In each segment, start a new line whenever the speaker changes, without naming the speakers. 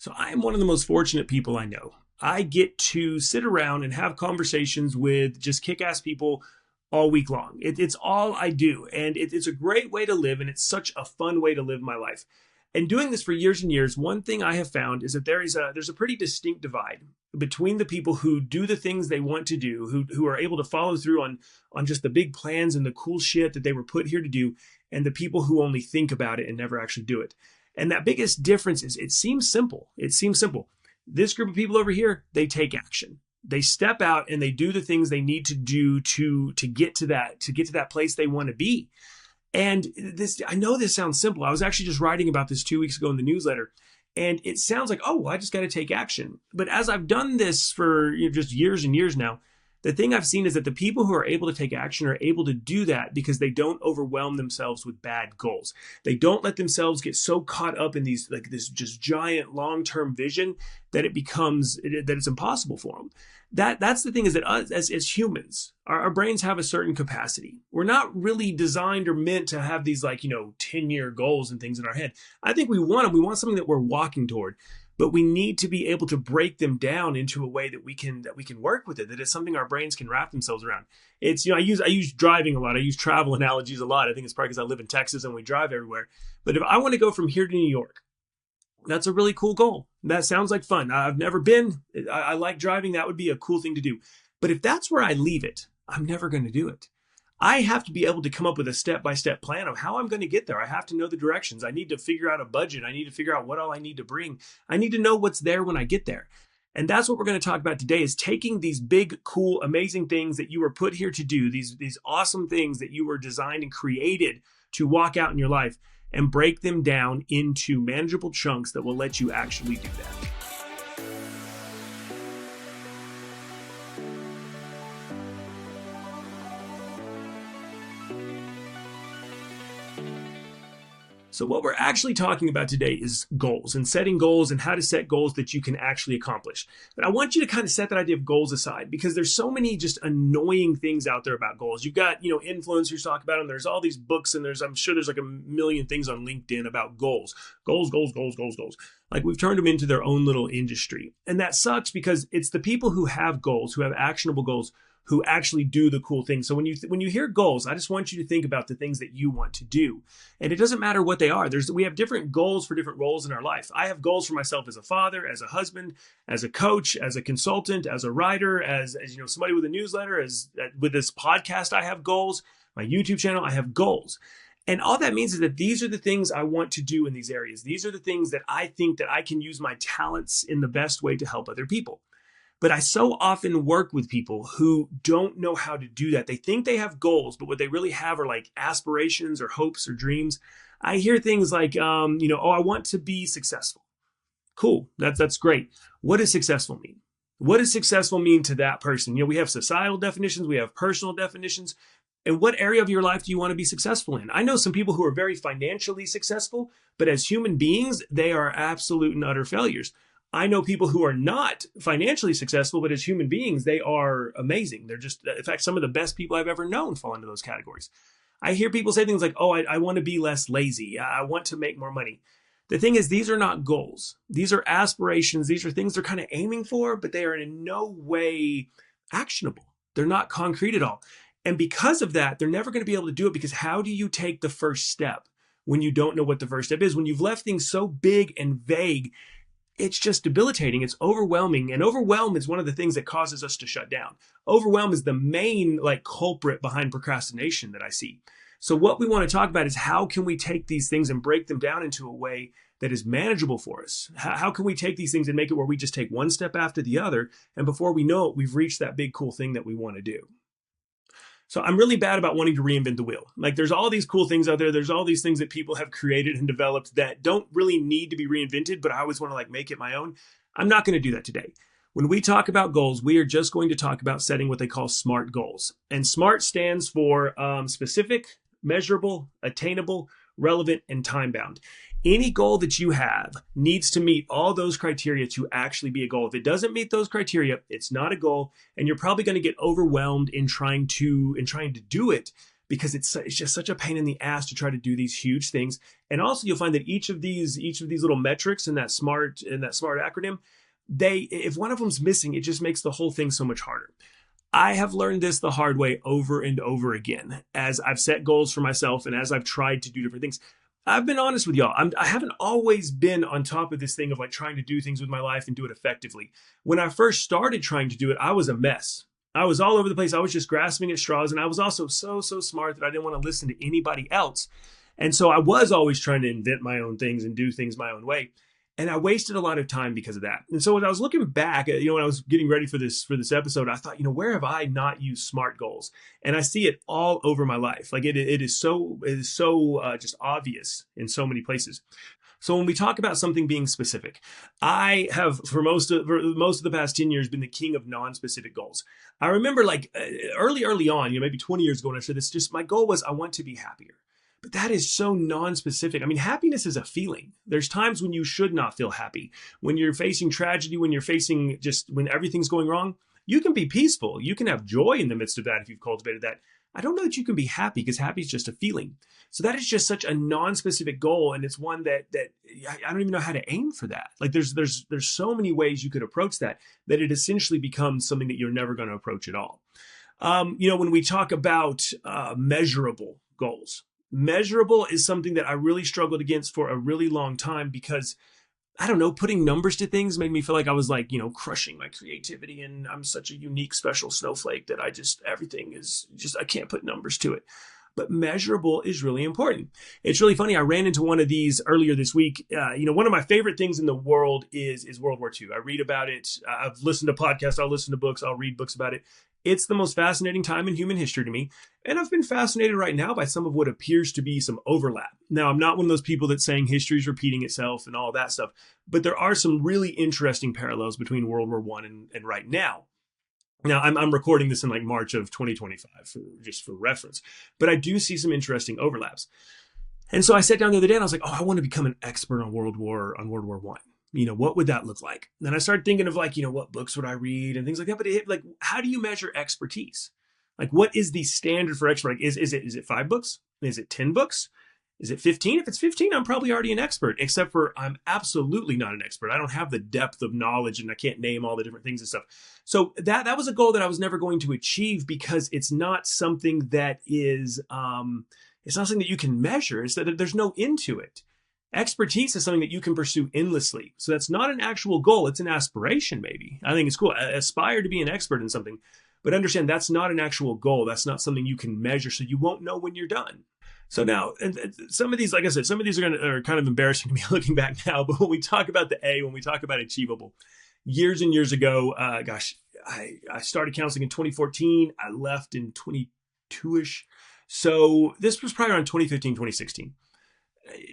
So I am one of the most fortunate people I know. I get to sit around and have conversations with just kick-ass people all week long. It's all I do. And it's a great way to live. And it's such a fun way to live my life. And doing this for years and years, one thing I have found is that there's a pretty distinct divide between the people who do the things they want to do, who are able to follow through on just the big plans and the cool shit that they were put here to do, and the people who only think about it and never actually do it. And that biggest difference is it seems simple. It seems simple. This group of people over here, they take action. They step out and they do the things they need to do to get to that place they want to be. And this, I know this sounds simple. I was actually just writing about this 2 weeks ago in the newsletter, and it sounds like, oh, well, I just got to take action. But as I've done this for just years and years now, the thing I've seen is that the people who are able to take action are able to do that because they don't overwhelm themselves with bad goals. They don't let themselves get so caught up in these, like this just giant long-term vision that it's impossible for them. That's the thing, is that us as humans, our brains have a certain capacity. We're not really designed or meant to have these 10-year goals and things in our head. I think we want them. We want something that we're walking toward. But we need to be able to break them down into a way that we can work with it. That is something our brains can wrap themselves around. It's, I use driving a lot. I use travel analogies a lot. I think it's probably because I live in Texas and we drive everywhere. But if I want to go from here to New York, that's a really cool goal. That sounds like fun. I've never been. I like driving. That would be a cool thing to do. But if that's where I leave it, I'm never going to do it. I have to be able to come up with a step-by-step plan of how I'm going to get there. I have to know the directions. I need to figure out a budget. I need to figure out what all I need to bring. I need to know what's there when I get there. And that's what we're going to talk about today, is taking these big, cool, amazing things that you were put here to do, these awesome things that you were designed and created to walk out in your life, and break them down into manageable chunks that will let you actually do that. So what we're actually talking about today is goals, and setting goals, and how to set goals that you can actually accomplish. But I want you to kind of set that idea of goals aside, because there's so many just annoying things out there about goals. You've got, influencers talk about them. There's all these books, and I'm sure there's like a million things on LinkedIn about goals. Goals, goals, goals, goals, goals. Like, we've turned them into their own little industry. And that sucks, because it's the people who have goals, who have actionable goals, who actually do the cool things. So when you hear goals, I just want you to think about the things that you want to do. And it doesn't matter what they are. We have different goals for different roles in our life. I have goals for myself as a father, as a husband, as a coach, as a consultant, as a writer, as somebody with a newsletter, with this podcast, I have goals. My YouTube channel, I have goals. And all that means is that these are the things I want to do in these areas. These are the things that I think that I can use my talents in the best way to help other people. But I so often work with people who don't know how to do that. They think they have goals, but what they really have are like aspirations or hopes or dreams. I hear things like, I want to be successful. Cool. That's great. What does successful mean? What does successful mean to that person? We have societal definitions. We have personal definitions. And what area of your life do you want to be successful in? I know some people who are very financially successful, but as human beings, they are absolute and utter failures. I know people who are not financially successful, but as human beings, they are amazing. They're just, in fact, some of the best people I've ever known fall into those categories. I hear people say things like, oh, I want to be less lazy. I want to make more money. The thing is, these are not goals. These are aspirations. These are things they're kind of aiming for, but they are in no way actionable. They're not concrete at all. And because of that, they're never going to be able to do it, because how do you take the first step when you don't know what the first step is? When you've left things so big and vague, it's just debilitating. It's overwhelming. And overwhelm is one of the things that causes us to shut down. Overwhelm is the main culprit behind procrastination that I see. So what we want to talk about is, how can we take these things and break them down into a way that is manageable for us? How can we take these things and make it where we just take one step after the other, and before we know it, we've reached that big cool thing that we want to do? So I'm really bad about wanting to reinvent the wheel. There's all these cool things out there. There's all these things that people have created and developed that don't really need to be reinvented, but I always want to make it my own. I'm not going to do that today. When we talk about goals, we are just going to talk about setting what they call SMART goals. And SMART stands for specific, measurable, attainable, relevant, and time-bound. Any goal that you have needs to meet all those criteria to actually be a goal. If it doesn't meet those criteria, it's not a goal, and you're probably going to get overwhelmed in trying to do it, because it's just such a pain in the ass to try to do these huge things. And also you'll find that each of these little metrics in that SMART acronym, if one of them's missing, it just makes the whole thing so much harder. I have learned this the hard way over and over again as I've set goals for myself and as I've tried to do different things. I've been honest with y'all. I haven't always been on top of this thing of like trying to do things with my life and do it effectively. When I first started trying to do it, I was a mess. I was all over the place. I was just grasping at straws. And I was also so smart that I didn't want to listen to anybody else. And so I was always trying to invent my own things and do things my own way. And I wasted a lot of time because of that. And so when I was looking back, when I was getting ready for this episode, I thought, where have I not used SMART goals? And I see it all over my life. Like it is so just obvious in so many places. So when we talk about something being specific, I have for most of the past 10 years been the king of non-specific goals. I remember like early on, maybe 20 years ago when I said this, just my goal was I want to be happier. But that is so non-specific. I mean, happiness is a feeling. There's times when you should not feel happy. When you're facing tragedy, when everything's going wrong, you can be peaceful. You can have joy in the midst of that if you've cultivated that. I don't know that you can be happy because happy is just a feeling. So that is just such a non-specific goal. And it's one that I don't even know how to aim for that. Like there's so many ways you could approach that it essentially becomes something that you're never going to approach at all. When we talk about measurable goals, measurable is something that I really struggled against for a really long time because, I don't know, putting numbers to things made me feel like I was like, crushing my creativity and I'm such a unique, special snowflake that everything is just, I can't put numbers to it. But measurable is really important. It's really funny. I ran into one of these earlier this week. One of my favorite things in the world is World War II. I read about it. I've listened to podcasts. I'll listen to books. I'll read books about it. It's the most fascinating time in human history to me. And I've been fascinated right now by some of what appears to be some overlap. Now, I'm not one of those people that's saying history is repeating itself and all that stuff, but there are some really interesting parallels between World War I and right now. Now, I'm recording this in like March of 2025, just for reference, but I do see some interesting overlaps. And so I sat down the other day and I was like, I want to become an expert on World War I. What would that look like? And I started thinking of like, what books would I read and things like that. But how do you measure expertise? Like, what is the standard for expert? Like, is it 5 books? Is it 10 books? Is it 15? If it's 15, I'm probably already an expert, except for I'm absolutely not an expert. I don't have the depth of knowledge and I can't name all the different things and stuff. So that was a goal that I was never going to achieve because it's not something that is, it's not something that you can measure. It's that there's no end to it. Expertise is something that you can pursue endlessly. So that's not an actual goal. It's an aspiration, maybe. I think it's cool. Aspire to be an expert in something, but understand that's not an actual goal. That's not something you can measure. So you won't know when you're done. So now, and some of these, like I said, some of these are kind of embarrassing to me looking back now. But when we talk about when we talk about achievable, years and years ago, I started counseling in 2014. I left in 22-ish. So this was probably around 2015, 2016.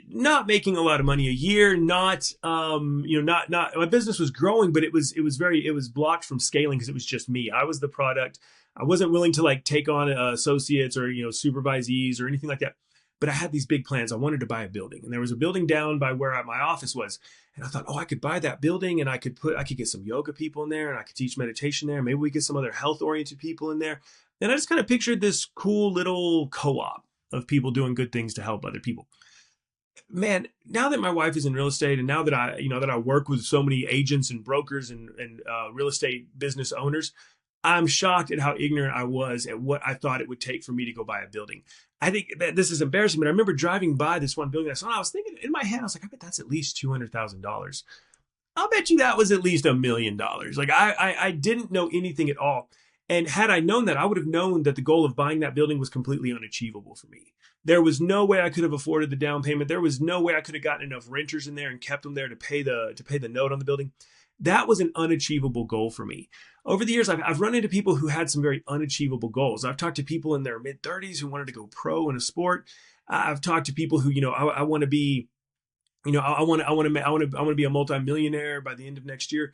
Not making a lot of money a year, not my business was growing, but it was blocked from scaling because it was just me. I was the product. I wasn't willing to like take on associates or, supervisees or anything like that. But I had these big plans. I wanted to buy a building, and there was a building down by where my office was. And I thought, I could buy that building and I could get some yoga people in there and I could teach meditation there. Maybe we get some other health oriented people in there. And I just kind of pictured this cool little co-op of people doing good things to help other people. Man, now that my wife is in real estate and now that I work with so many agents and brokers and real estate business owners, I'm shocked at how ignorant I was at what I thought it would take for me to go buy a building. I think that this is embarrassing, but I remember driving by this one building I saw. I was thinking in my head, I was like, I bet that's at least $200,000. I'll bet you that was at least $1 million. Like I didn't know anything at all. And had I known that, I would have known that the goal of buying that building was completely unachievable for me. There was no way I could have afforded the down payment. There was no way I could have gotten enough renters in there and kept them there to pay the note on the building. That was an unachievable goal for me. Over the years, I've run into people who had some very unachievable goals. I've talked to people in their mid-30s who wanted to go pro in a sport. I've talked to people who, I want to be, I want to be a multimillionaire by the end of next year.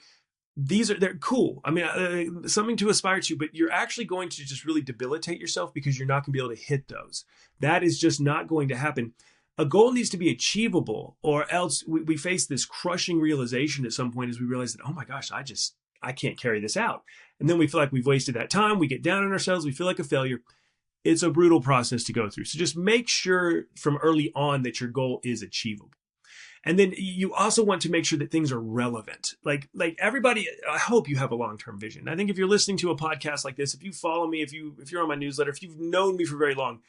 They're cool. I mean, something to aspire to, but you're actually going to just really debilitate yourself because you're not going to be able to hit those. That is just not going to happen. A goal needs to be achievable, or else we face this crushing realization at some point as we realize that, oh my gosh, I can't carry this out. And then we feel like we've wasted that time. We get down on ourselves. We feel like a failure. It's a brutal process to go through. So just make sure from early on that your goal is achievable. And then you also want to make sure that things are relevant. Like everybody, I hope you have a long-term vision. I think if you're listening to a podcast like this, if you follow me, if you're on my newsletter, if you've known me for very long,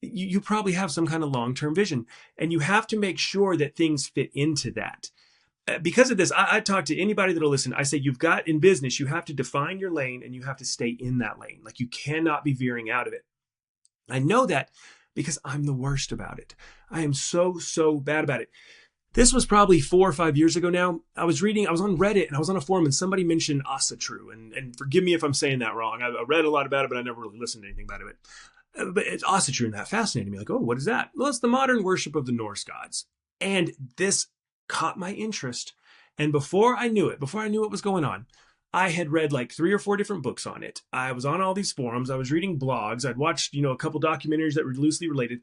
you probably have some kind of long-term vision. And you have to make sure that things fit into that. Because of this, I talk to anybody that'll listen. I say, you've got in business, you have to define your lane and you have to stay in that lane. Like you cannot be veering out of it. I know that because I'm the worst about it. I am so bad about it. This was probably 4 or 5 years ago now. I was on Reddit and I was on a forum and somebody mentioned Asatru. And forgive me if I'm saying that wrong. I read a lot about it, but I never really listened to anything about it. But it's Asatru, and that fascinated me. Like, oh, what is that? Well, it's the modern worship of the Norse gods. And this caught my interest. And before I knew what was going on, I had read like 3 or 4 different books on it. I was on all these forums. I was reading blogs. I'd watched, a couple documentaries that were loosely related.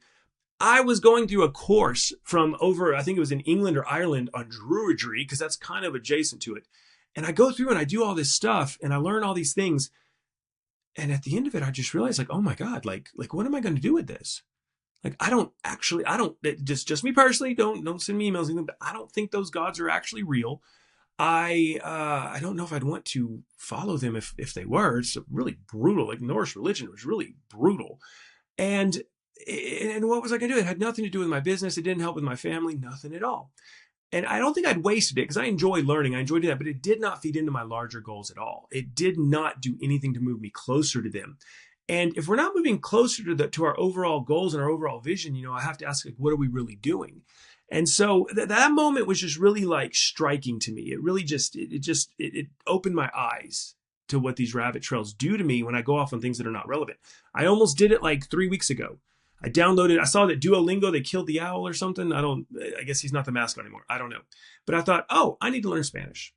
I was going through a course from over, I think it was in England or Ireland, on Druidry, because that's kind of adjacent to it. And I go through and I do all this stuff and I learn all these things. And at the end of it, I just realized like, oh my God, like what am I going to do with this? Like, just me personally, don't send me emails, but I don't think those gods are actually real. I don't know if I'd want to follow them if they were. It's really brutal. Like Norse religion was really brutal. And what was I going to do? It had nothing to do with my business. It didn't help with my family, nothing at all. And I don't think I'd wasted it because I enjoy learning. I enjoy doing that, but it did not feed into my larger goals at all. It did not do anything to move me closer to them. And if we're not moving closer to our overall goals and our overall vision, I have to ask, like, what are we really doing? And so that moment was just really like striking to me. It really it opened my eyes to what these rabbit trails do to me when I go off on things that are not relevant. I almost did it like 3 weeks ago. I saw that Duolingo, they killed the owl or something. I guess he's not the mascot anymore. I don't know. But I thought, oh, I need to learn Spanish.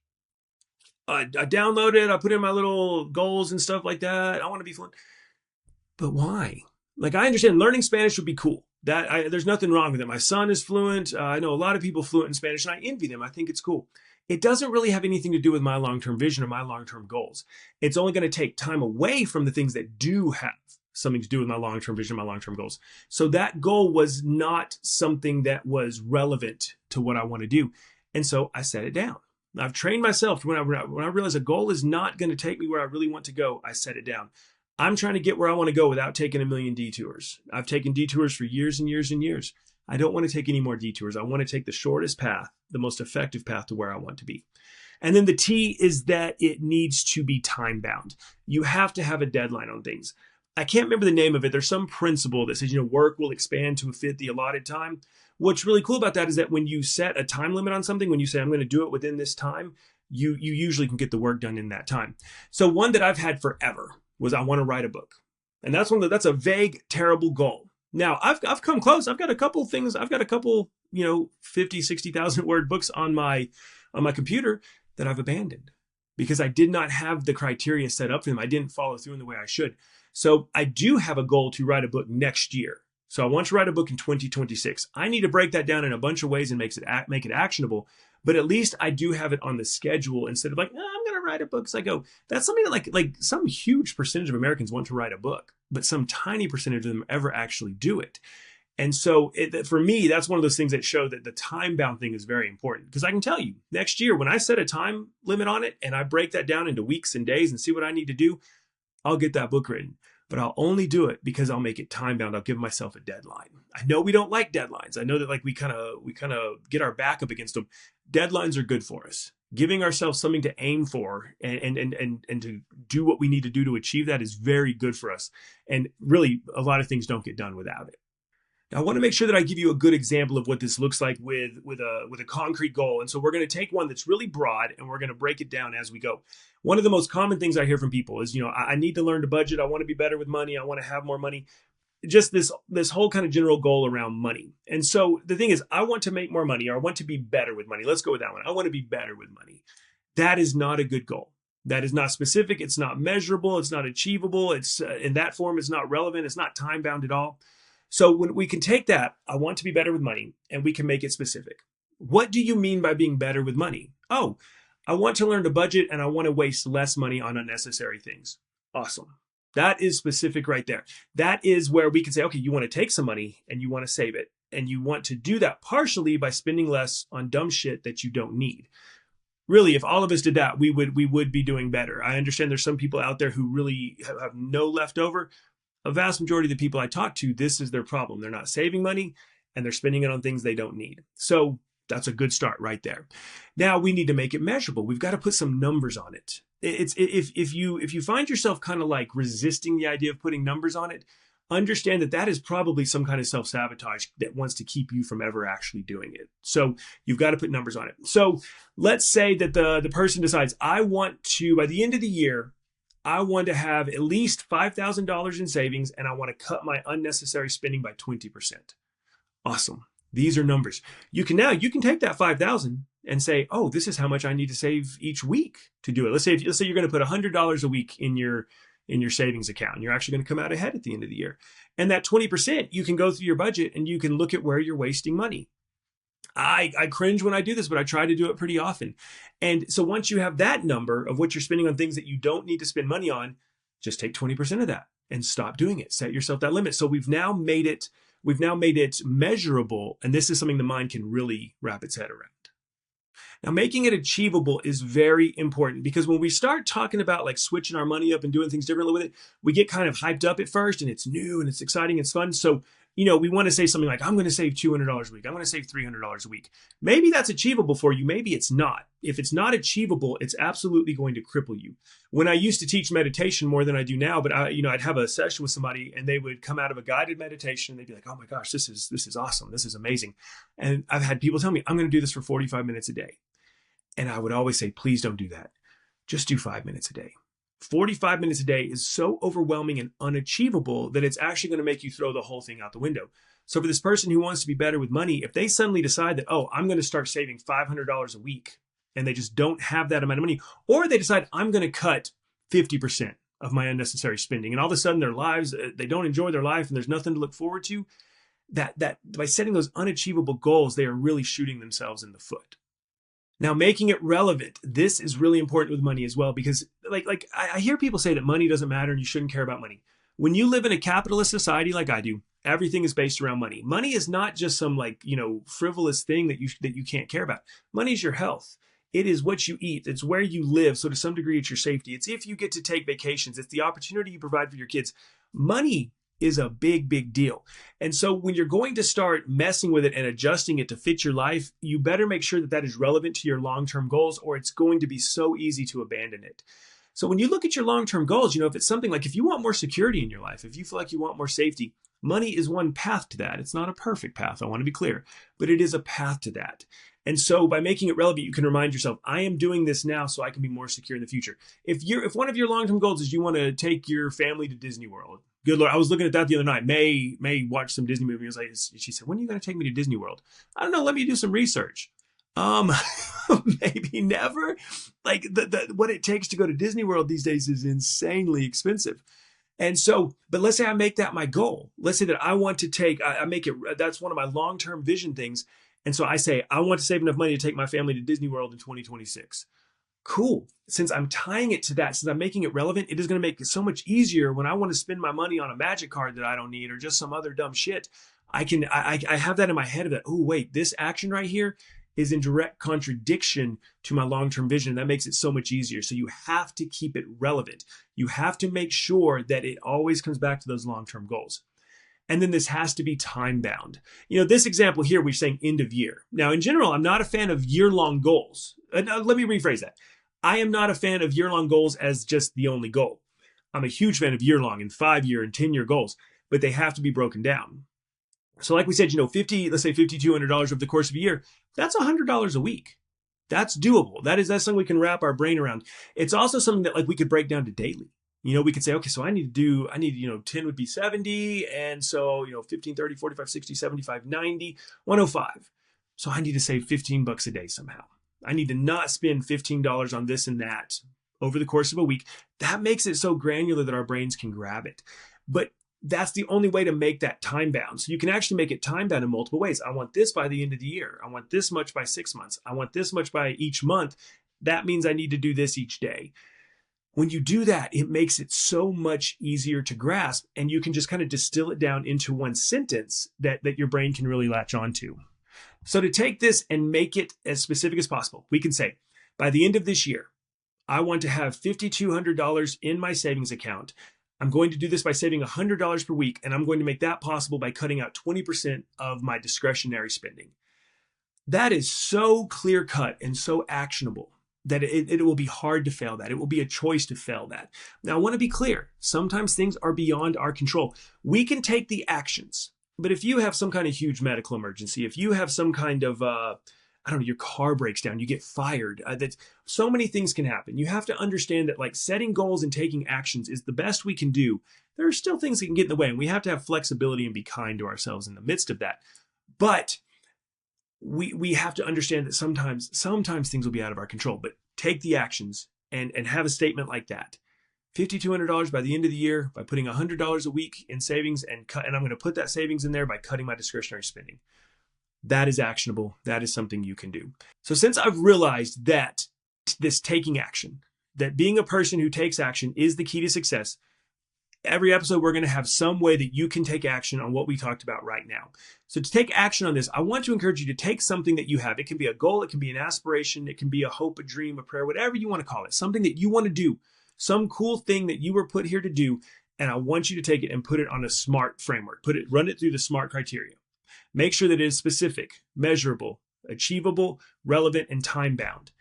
I downloaded, I put in my little goals and stuff like that. I want to be fluent. But why? Like, I understand learning Spanish would be cool. There's nothing wrong with it. My son is fluent. I know a lot of people fluent in Spanish, and I envy them. I think it's cool. It doesn't really have anything to do with my long-term vision or my long-term goals. It's only going to take time away from the things that do have something to do with my long-term vision, my long-term goals. So that goal was not something that was relevant to what I want to do. And so I set it down. I've trained myself when I realize a goal is not going to take me where I really want to go, I set it down. I'm trying to get where I want to go without taking a million detours. I've taken detours for years and years and years. I don't want to take any more detours. I want to take the shortest path, the most effective path to where I want to be. And then the T is that it needs to be time bound. You have to have a deadline on things. I can't remember the name of it. There's some principle that says, work will expand to fit the allotted time. What's really cool about that is that when you set a time limit on something, when you say, I'm going to do it within this time, you usually can get the work done in that time. So one that I've had forever was I want to write a book. And that's a vague, terrible goal. Now I've come close. I've got a couple things. I've got a couple, 50, 60,000 word books on my computer that I've abandoned because I did not have the criteria set up for them. I didn't follow through in the way I should. So I do have a goal to write a book next year. So I want to write a book in 2026. I need to break that down in a bunch of ways and make it actionable. But at least I do have it on the schedule instead of like, I'm going to write a book as I go. That's something that like some huge percentage of Americans want to write a book, but some tiny percentage of them ever actually do it. And so for me, that's one of those things that show that the time-bound thing is very important. Because I can tell you, next year, when I set a time limit on it and I break that down into weeks and days and see what I need to do, I'll get that book written. But I'll only do it because I'll make it time-bound. I'll give myself a deadline. I know we don't like deadlines. I know that like we kind of get our back up against them. Deadlines are good for us. Giving ourselves something to aim for and to do what we need to do to achieve that is very good for us. And really, a lot of things don't get done without it. Now, I want to make sure that I give you a good example of what this looks like with a concrete goal. And so we're going to take one that's really broad and we're going to break it down as we go. One of the most common things I hear from people is, I need to learn to budget. I want to be better with money. I want to have more money. Just this whole kind of general goal around money. And so the thing is, I want to make more money or I want to be better with money. Let's go with that one. I want to be better with money. That is not a good goal. That is not specific. It's not measurable. It's not achievable. It's in that form, it's not relevant. It's not time bound at all. So when we can take that, I want to be better with money, and we can make it specific. What do you mean by being better with money? Oh, I want to learn to budget and I want to waste less money on unnecessary things. Awesome. That is specific right there. That is where we can say, okay, you want to take some money and you want to save it. And you want to do that partially by spending less on dumb shit that you don't need. Really, if all of us did that, we would be doing better. I understand there's some people out there who really have no leftover. A vast majority of the people I talk to, this is their problem. They're not saving money and they're spending it on things they don't need. So that's a good start right there. Now we need to make it measurable. We've got to put some numbers on it. If you find yourself kind of like resisting the idea of putting numbers on it, understand that that is probably some kind of self-sabotage that wants to keep you from ever actually doing it. So you've got to put numbers on it. So let's say that the person decides, I want to, by the end of the year, I want to have at least $5,000 in savings and I want to cut my unnecessary spending by 20%. Awesome. These are numbers. You can take that 5,000 and say, oh, this is how much I need to save each week to do it. Let's say you're going to put $100 a week in your savings account, and you're actually going to come out ahead at the end of the year. And that 20%, you can go through your budget and you can look at where you're wasting money. I cringe when I do this, but I try to do it pretty often. And so once you have that number of what you're spending on things that you don't need to spend money on, just take 20% of that and stop doing it. Set yourself that limit. So we've now made it measurable. And this is something the mind can really wrap its head around. Now, making it achievable is very important because when we start talking about like switching our money up and doing things differently with it, we get kind of hyped up at first and it's new and it's exciting, it's fun. So, we want to say something like, I'm going to save $200 a week. I'm going to save $300 a week. Maybe that's achievable for you. Maybe it's not. If it's not achievable, it's absolutely going to cripple you. When I used to teach meditation more than I do now, but I'd have a session with somebody and they would come out of a guided meditation. And they'd be like, oh my gosh, this is awesome. This is amazing. And I've had people tell me, I'm going to do this for 45 minutes a day. And I would always say, please don't do that. Just do 5 minutes a day. 45 minutes a day is so overwhelming and unachievable that it's actually going to make you throw the whole thing out the window. So for this person who wants to be better with money, if they suddenly decide that, oh, I'm going to start saving $500 a week, and they just don't have that amount of money, or they decide I'm going to cut 50% of my unnecessary spending, and all of a sudden their lives, they don't enjoy their life and there's nothing to look forward to, that by setting those unachievable goals, they are really shooting themselves in the foot. Now, making it relevant. This is really important with money as well, because like I hear people say that money doesn't matter and you shouldn't care about money. When you live in a capitalist society like I do, everything is based around money. Money is not just some frivolous thing that you can't care about. Money is your health. It is what you eat. It's where you live. So to some degree, it's your safety. It's if you get to take vacations. It's the opportunity you provide for your kids. Money is a big, big deal. And so when you're going to start messing with it and adjusting it to fit your life, you better make sure that that is relevant to your long-term goals, or it's going to be so easy to abandon it. So when you look at your long-term goals, if it's something like if you want more security in your life, if you feel like you want more safety, money is one path to that. It's not a perfect path, I want to be clear, but it is a path to that. And so by making it relevant, you can remind yourself, I am doing this now so I can be more secure in the future. If one of your long-term goals is you want to take your family to Disney World, good Lord, I was looking at that the other night. May watched some Disney movie. She said, when are you going to take me to Disney World? I don't know. Let me do some research. Maybe never. Like what it takes to go to Disney World these days is insanely expensive. And so, but let's say I make that my goal. Let's say that I want to I make it, that's one of my long-term vision things. And so I say, I want to save enough money to take my family to Disney World in 2026. Cool. Since I'm tying it to that, since I'm making it relevant, it is going to make it so much easier when I want to spend my money on a magic card that I don't need or just some other dumb shit. I have that in my head of that. Oh, wait, this action right here is in direct contradiction to my long-term vision. And that makes it so much easier. So you have to keep it relevant. You have to make sure that it always comes back to those long-term goals. And then this has to be time bound. This example here, we're saying end of year. Now, in general, I'm not a fan of year-long goals. Let me rephrase that. I am not a fan of year-long goals as just the only goal. I'm a huge fan of year-long and 5-year and 10-year goals, but they have to be broken down. So like we said, let's say $5,200 over the course of a year, that's $100 a week. That's doable. That's something we can wrap our brain around. It's also something that we could break down to daily. We could say, okay, so I need 10 would be 70. And so, 15, 30, 45, 60, 75, 90, 105. So I need to save $15 a day somehow. I need to not spend $15 on this and that over the course of a week. That makes it so granular that our brains can grab it. But that's the only way to make that time bound. So you can actually make it time bound in multiple ways. I want this by the end of the year. I want this much by 6 months. I want this much by each month. That means I need to do this each day. When you do that, it makes it so much easier to grasp, and you can just kind of distill it down into one sentence that your brain can really latch onto. So to take this and make it as specific as possible, we can say, by the end of this year, I want to have $5,200 in my savings account. I'm going to do this by saving $100 per week, and I'm going to make that possible by cutting out 20% of my discretionary spending. That is so clear cut and so actionable that it will be hard to fail that. It will be a choice to fail that. Now, I want to be clear. Sometimes things are beyond our control. We can take the actions, but if you have some kind of huge medical emergency, if you have some kind of, your car breaks down, you get fired, that so many things can happen. You have to understand that like setting goals and taking actions is the best we can do. There are still things that can get in the way, and we have to have flexibility and be kind to ourselves in the midst of that. But we have to understand that sometimes things will be out of our control, but take the actions and have a statement like that. $5,200 by the end of the year by putting $100 a week in savings, and I'm going to put that savings in there by cutting my discretionary spending. That is actionable. That is something you can do. So since I've realized that this taking action, that being a person who takes action is the key to success, every episode we're going to have some way that you can take action on what we talked about right now. So to take action on this, I want to encourage you to take something that you have. It can be a goal, it can be an aspiration, it can be a hope, a dream, a prayer, whatever you want to call it, something that you want to do, some cool thing that you were put here to do, and I want you to take it and put it on a SMART framework. Run it through the SMART criteria. Make sure that it is specific, measurable, achievable, relevant, and time-bound.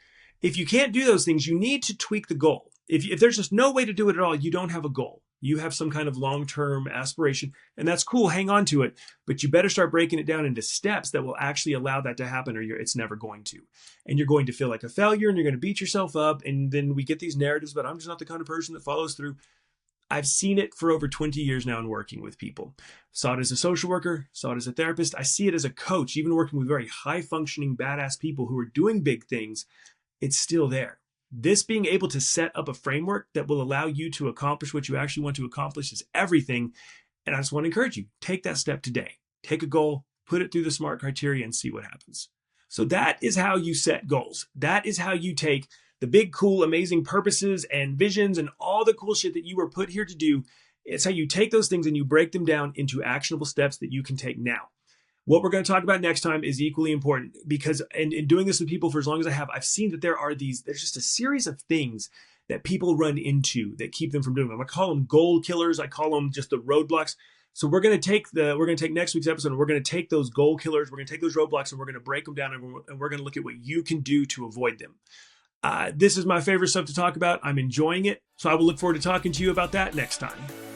If you can't do those things, you need to tweak the goal. If there's just no way to do it at all, you don't have a goal. You have some kind of long-term aspiration, and that's cool. Hang on to it, but you better start breaking it down into steps that will actually allow that to happen, or it's never going to. And you're going to feel like a failure, and you're going to beat yourself up, and then we get these narratives, but I'm just not the kind of person that follows through. I've seen it for over 20 years now in working with people. Saw it as a social worker, saw it as a therapist. I see it as a coach, even working with very high-functioning, badass people who are doing big things. It's still there. This being able to set up a framework that will allow you to accomplish what you actually want to accomplish is everything. And I just want to encourage you, take that step today. Take a goal, put it through the SMART criteria, and see what happens. So that is how you set goals. That is how you take the big, cool, amazing purposes and visions and all the cool shit that you were put here to do. It's how you take those things and you break them down into actionable steps that you can take now. What we're going to talk about next time is equally important because in doing this with people for as long as I have, I've seen that there's just a series of things that people run into that keep them from doing them. I call them goal killers. I call them just the roadblocks. So we're going to take next week's episode and we're going to take those goal killers, we're going to take those roadblocks and we're going to break them down and we're going to look at what you can do to avoid them. This is my favorite stuff to talk about. I'm enjoying it. So I will look forward to talking to you about that next time.